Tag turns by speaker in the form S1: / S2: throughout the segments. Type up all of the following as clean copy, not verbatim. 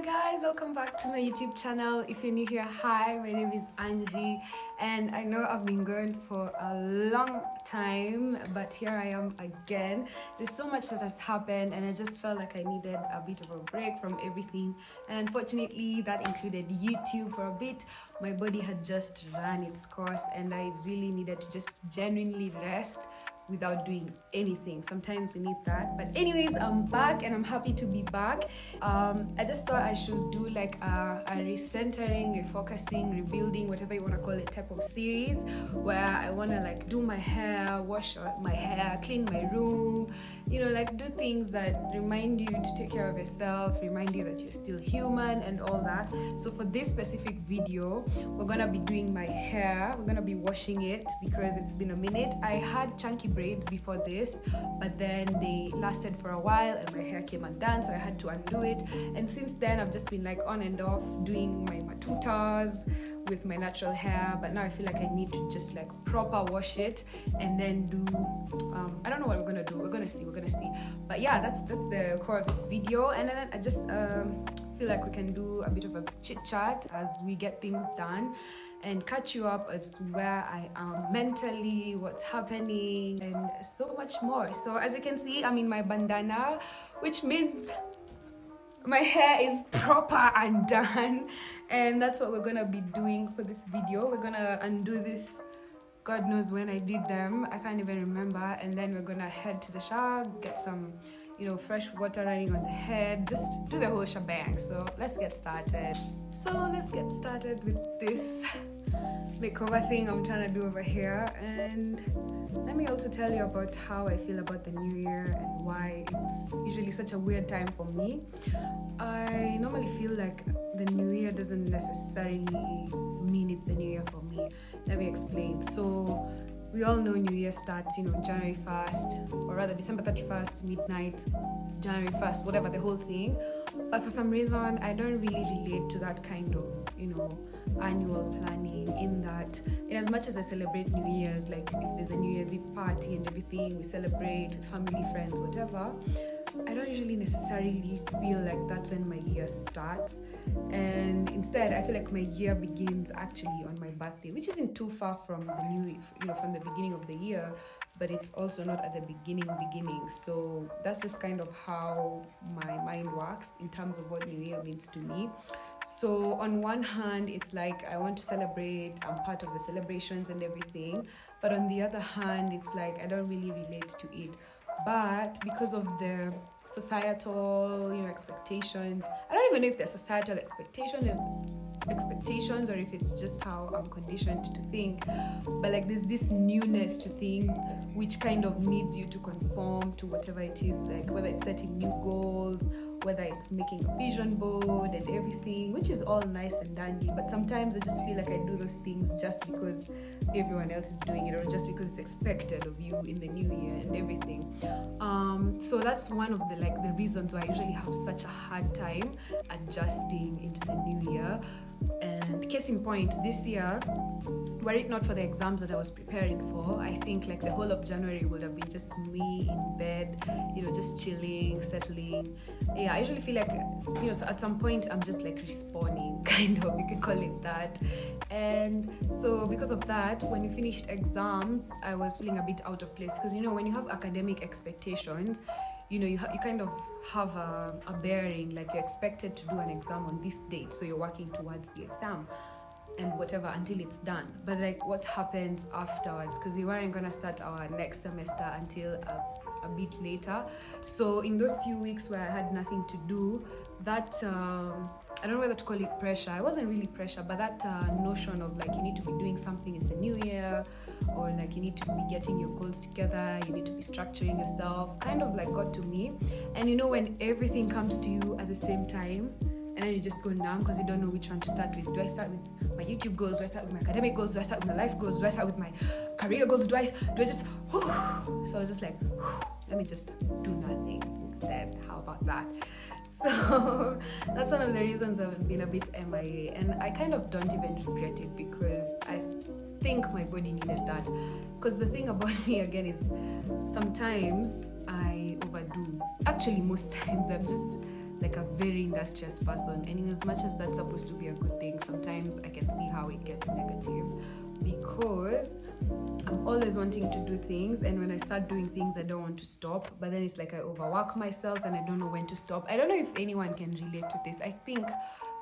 S1: guys, welcome back to my YouTube channel. If you're new here, hi, my name is Angie, and I know I've been going for a long time, but here I am again. There's so much that has happened and I just felt like I needed a bit of a break from everything, and unfortunately that included YouTube for a bit. My body had just run its course and I really needed to just genuinely rest without doing anything. Sometimes you need that, but anyways, I'm back and I'm happy to be back. I just thought I should do like a recentering, refocusing, rebuilding, whatever you want to call it, type of series where I want to like do my hair, wash out my hair, clean my room, you know, like do things that remind you to take care of yourself, remind you that you're still human and all that. So for this specific video, we're gonna be doing my hair. We're gonna be washing it because it's been a minute. I had chunky braids before this, but then they lasted for a while and my hair came undone, so I had to undo it. And since then I've just been like on and off doing my matutas with my natural hair, but now I feel like I need to just like proper wash it and then do I don't know what we're gonna do. We're gonna see, but yeah, that's the core of this video. And then I just feel like we can do a bit of a chit chat as we get things done and catch you up as where I am mentally, what's happening, and so much more. So as you can see, I'm in my bandana, which means my hair is proper and done, and that's what we're gonna be doing for this video. We're gonna undo this, God knows when I did them, I can't even remember, and then we're gonna head to the shower, get some, you know, fresh water running on the head, just do the whole shebang. So let's get started. With this makeover thing I'm trying to do over here, and let me also tell you about how I feel about the new year and why it's usually such a weird time for me. I normally feel like the new year doesn't necessarily mean it's the new year for me. Let me explain. So we all know New Year starts, you know, January 1st, or rather December 31st, midnight, January 1st, whatever, the whole thing. But for some reason, I don't really relate to that kind of, you know, annual planning, in that in as much as I celebrate New Year's, like if there's a New Year's Eve party and everything, we celebrate with family, friends, whatever, I don't usually necessarily feel like that's when my year starts. And instead I feel like my year begins actually on my birthday, which isn't too far from the new, you know, from the beginning of the year, but it's also not at the beginning. So that's just kind of how my mind works in terms of what new year means to me. So on one hand, it's like I want to celebrate, I'm part of the celebrations and everything, but on the other hand, it's like I don't really relate to it. But because of the societal, you know, expectations, I don't even know if they're societal expectations or if it's just how I'm conditioned to think, but like there's this newness to things which kind of needs you to conform to whatever it is, like whether it's setting new goals, whether it's making a vision board and everything, which is all nice and dandy, but sometimes I just feel like I do those things just because everyone else is doing it, or just because it's expected of you in the new year and everything. So that's one of the reasons why I usually have such a hard time adjusting into the new year. And case in point, this year, were it not for the exams that I was preparing for, I think like the whole of January would have been just me in bed, you know, just chilling, settling. Yeah, I usually feel like, you know, so at some point I'm just like respawning, kind of, you can call it that. And so because of that, when you finished exams, I was feeling a bit out of place, because, you know, when you have academic expectations, you know, you kind of have a bearing, like you're expected to do an exam on this date, so you're working towards the exam and whatever until it's done. But like what happens afterwards, because we weren't gonna start our next semester until a bit later. So in those few weeks where I had nothing to do, that I don't know whether to call it pressure. It wasn't really pressure, but that notion of like you need to be doing something, it's the new year, or like you need to be getting your goals together, you need to be structuring yourself, kind of like got to me. And you know, when everything comes to you at the same time, and then you just go numb because you don't know which one to start with. Do I start with my YouTube goals? Do I start with my academic goals? Do I start with my life goals? Do I start with my career goals? Do I just so I was just like, let me just do nothing instead. How about that? So that's one of the reasons I've been a bit MIA, and I kind of don't even regret it, because I think my body needed that. Because the thing about me again is sometimes I overdo. Actually, most times I'm just like a very industrious person, and in as much as that's supposed to be a good thing, sometimes I can see how it gets negative, because I'm always wanting to do things, and when I start doing things I don't want to stop, but then it's like I overwork myself and I don't know when to stop. I don't know if anyone can relate to this. I think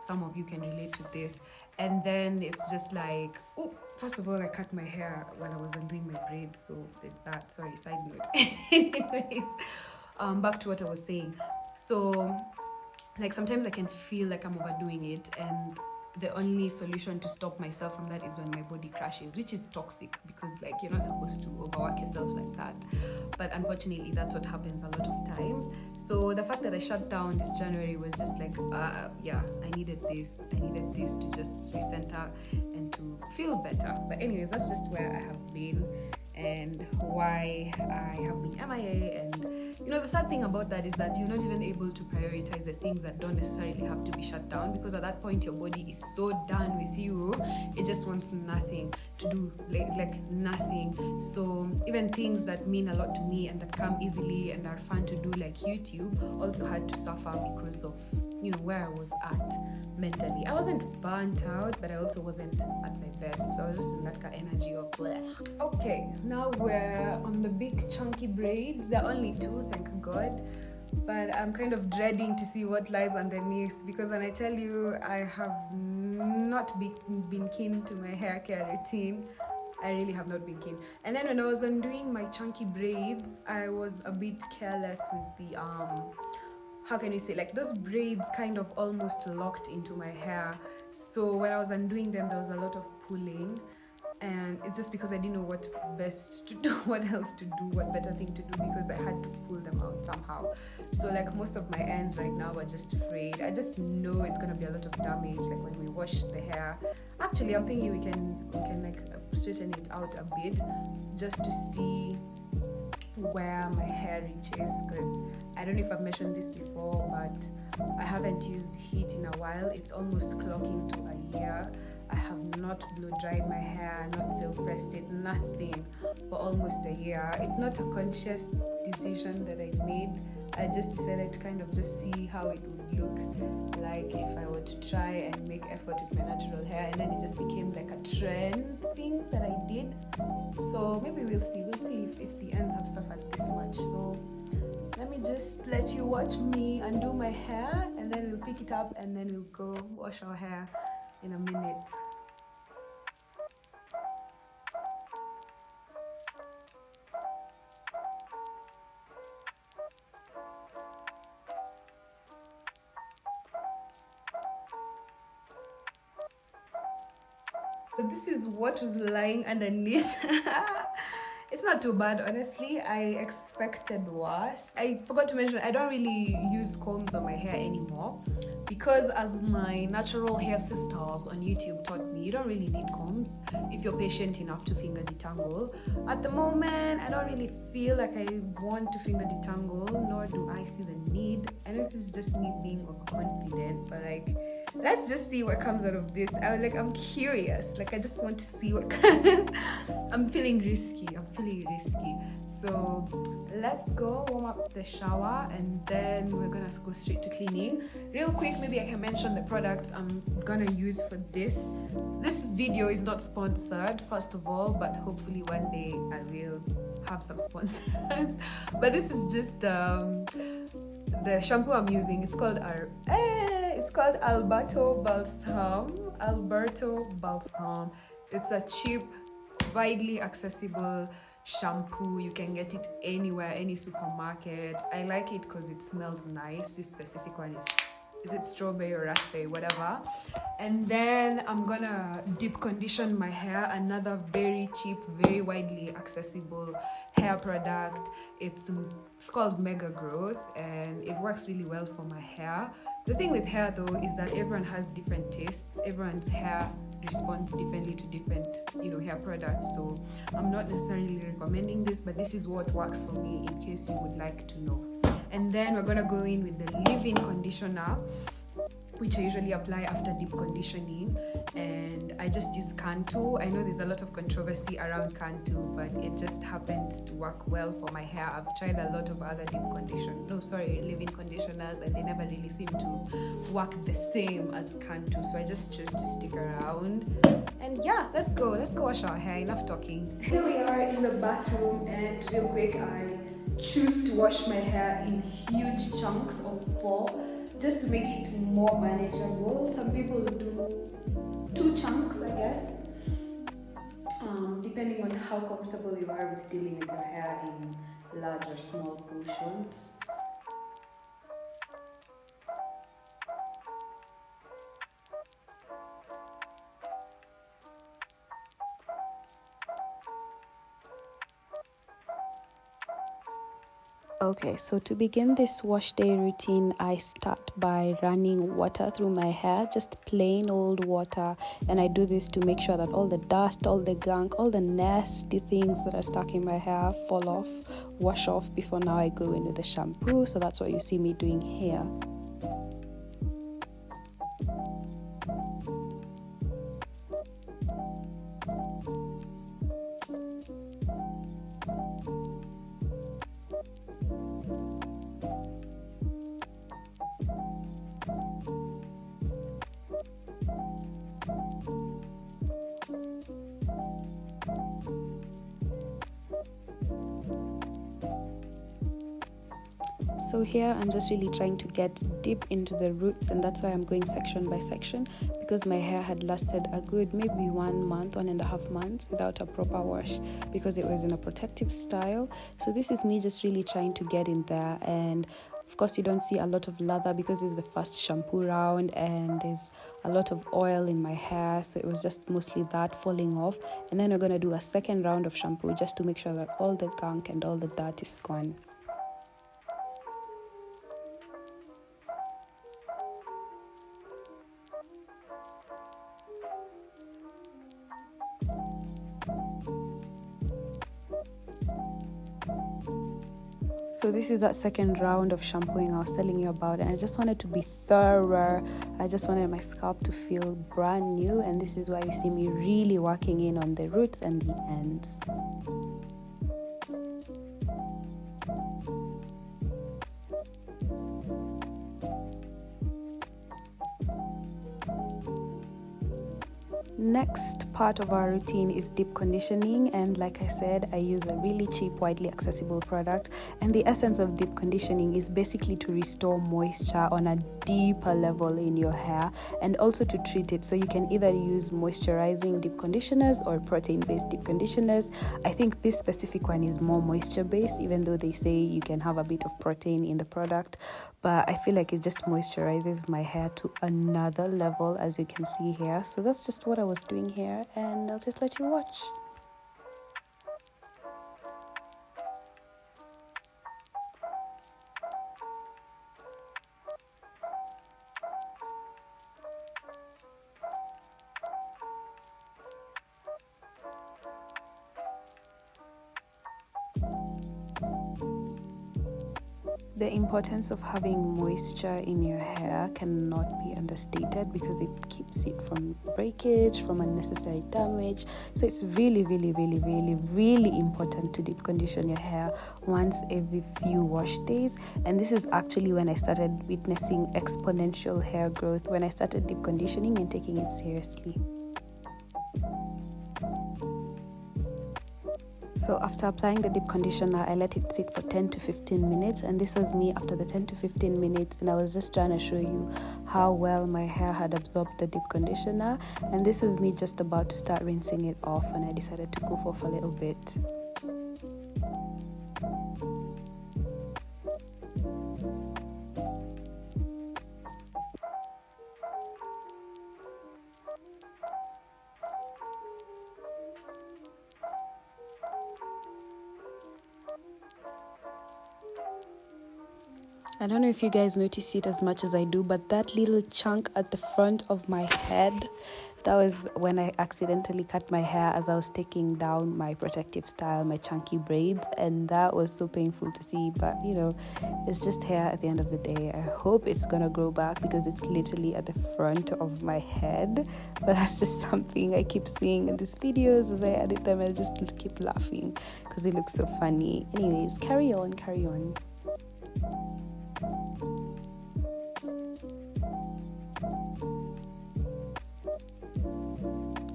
S1: some of you can relate to this. And then it's just like, oh, first of all, I cut my hair while I was undoing my braids, so there's that. Sorry, side note. Anyways, back to what I was saying. So like sometimes I can feel like I'm overdoing it, and the only solution to stop myself from that is when my body crashes, which is toxic, because like you're not supposed to overwork yourself like that. But unfortunately that's what happens a lot of times. So the fact that I shut down this January was just like yeah, I needed this to just recenter and to feel better. But anyways, that's just where I have been and why I have been MIA. And you know, the sad thing about that is that you're not even able to prioritize the things that don't necessarily have to be shut down, because at that point your body is so done with you, it just wants nothing to do, like nothing. So even things that mean a lot to me and that come easily and are fun to do, like YouTube, also had to suffer because of, you know, where I was at mentally. I wasn't burnt out, but I also wasn't at my best, so I was just in that kind of energy of bleh. Okay, now we're on the big chunky braids. There are only two, thank God, but I'm kind of dreading to see what lies underneath, because when I tell you I have not been keen to my hair care routine, I really have not been keen. And then when I was undoing my chunky braids, I was a bit careless with the how can you say, like those braids kind of almost locked into my hair. So when I was undoing them, there was a lot of pulling, and it's just because I didn't know what best to do, what else to do, what better thing to do, because I had to pull them out somehow. So like most of my ends right now are just frayed. I just know it's gonna be a lot of damage, like when we wash the hair. Actually, I'm thinking we can like straighten it out a bit just to see where my hair reaches, because I don't know if I've mentioned this before, but I haven't used heat in a while. It's almost clocking to a year. I have not blow dried my hair, not silk pressed it, nothing for almost a year. It's not a conscious decision that I made. I just decided to kind of just see how it would look like if I were to try and make effort with my natural hair, and then it just became like a trend thing that I did. So maybe we'll see if the ends have suffered this much. So let me just let you watch me undo my hair, and then we'll pick it up and then we'll go wash our hair in a minute. So this is what was lying underneath. It's not too bad, honestly. I expected worse. I forgot to mention, I don't really use combs on my hair anymore, because as my natural hair sisters on YouTube taught me, you don't really need combs if you're patient enough to finger detangle. At the moment, I don't really feel like I want to finger detangle, nor do I see the need. I know this is just me being overconfident, but like, let's just see what comes out of this. I'm curious. Like, I just want to see what I'm feeling risky. So let's go warm up the shower, and then we're gonna go straight to cleaning. Real quick, maybe I can mention the products I'm gonna use for this. This video is not sponsored, first of all, but hopefully one day I will have some sponsors. But this is just the shampoo I'm using. It's called Alberto Balsam. It's a cheap, widely accessible shampoo. You can get it anywhere, any supermarket. I like it because it smells nice. This specific one is it strawberry or raspberry, whatever. And then I'm gonna deep condition my hair. Another very cheap, very widely accessible hair product. It's called Mega Growth, and it works really well for my hair. The thing with hair though is that everyone has different tastes. Everyone's hair responds differently to different, hair products. So I'm not necessarily recommending this, but this is what works for me in case you would like to know. And then we're gonna go in with the leave-in conditioner, which I usually apply after deep conditioning, and I just use Cantu. I know there's a lot of controversy around Cantu, but it just happens to work well for my hair. I've tried a lot of other leave-in conditioners, and they never really seem to work the same as Cantu, so I just chose to stick around. And yeah, let's go wash our hair. Enough talking. Here we are in the bathroom, and real quick, I choose to wash my hair in huge chunks of 4 just to make it more manageable. Some people do 2 chunks, I guess, depending on how comfortable you are with dealing with your hair in large or small portions. Okay, so to begin this wash day routine, I start by running water through my hair, just plain old water. And I do this to make sure that all the dust, all the gunk, all the nasty things that are stuck in my hair fall off, wash off before now I go in with the shampoo. So that's what you see me doing here. So here I'm just really trying to get deep into the roots, and that's why I'm going section by section, because my hair had lasted a good maybe 1 month, 1.5 months without a proper wash because it was in a protective style. So this is me just really trying to get in there, and of course you don't see a lot of lather because it's the first shampoo round and there's a lot of oil in my hair, so it was just mostly that falling off. And then we're going to do a second round of shampoo just to make sure that all the gunk and all the dirt is gone. So this is that second round of shampooing I was telling you about, and I just wanted to be thorough. I just wanted my scalp to feel brand new, and this is why you see me really working in on the roots and the ends. Next part of our routine is deep conditioning, and like I said, I use a really cheap, widely accessible product, and the essence of deep conditioning is basically to restore moisture on a deeper level in your hair and also to treat it. So you can either use moisturizing deep conditioners or protein-based deep conditioners. I think this specific one is more moisture-based, even though they say you can have a bit of protein in the product, but I feel like it just moisturizes my hair to another level, as you can see here. So that's just what I was doing here, and I'll just let you watch. The importance of having moisture in your hair cannot be understated because it keeps it from breakage, from unnecessary damage. So it's really important to deep condition your hair once every few wash days. And this is actually when I started witnessing exponential hair growth, when I started deep conditioning and taking it seriously. So after applying the deep conditioner, I let it sit for 10 to 15 minutes, and this was me after the 10 to 15 minutes, and I was just trying to show you how well my hair had absorbed the deep conditioner. And this was me just about to start rinsing it off, and I decided to goof off a little bit. I don't know if you guys notice it as much as I do, but that little chunk at the front of my head,
S2: That was when I accidentally cut my hair as I was taking down my protective style, my chunky braids, and that was so painful to see. But you know, it's just hair at the end of the day. I hope it's gonna grow back because it's literally at the front of my head. But that's just something I keep seeing in these videos as I edit them. I just keep laughing because it looks so funny. Anyways, carry on.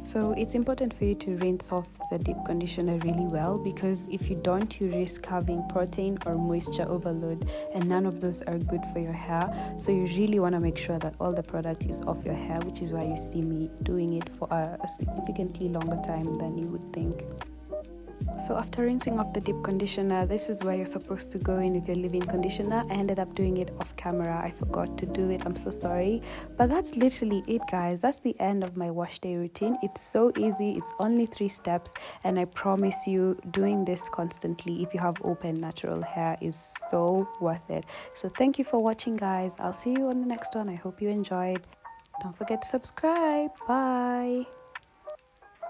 S2: So it's important for you to rinse off the deep conditioner really well, because if you don't, you risk having protein or moisture overload, and none of those are good for your hair. So you really want to make sure that all the product is off your hair, which is why you see me doing it for a significantly longer time than you would think. So after rinsing off the deep conditioner, this is where you're supposed to go in with your leave-in conditioner. I ended up doing it off camera. I forgot to do it. I'm so sorry. But that's literally it, guys. That's the end of my wash day routine. It's so easy. It's only 3 steps. And I promise you, doing this constantly, if you have open natural hair, is so worth it. So thank you for watching, guys. I'll see you on the next one. I hope you enjoyed. Don't forget to subscribe. Bye.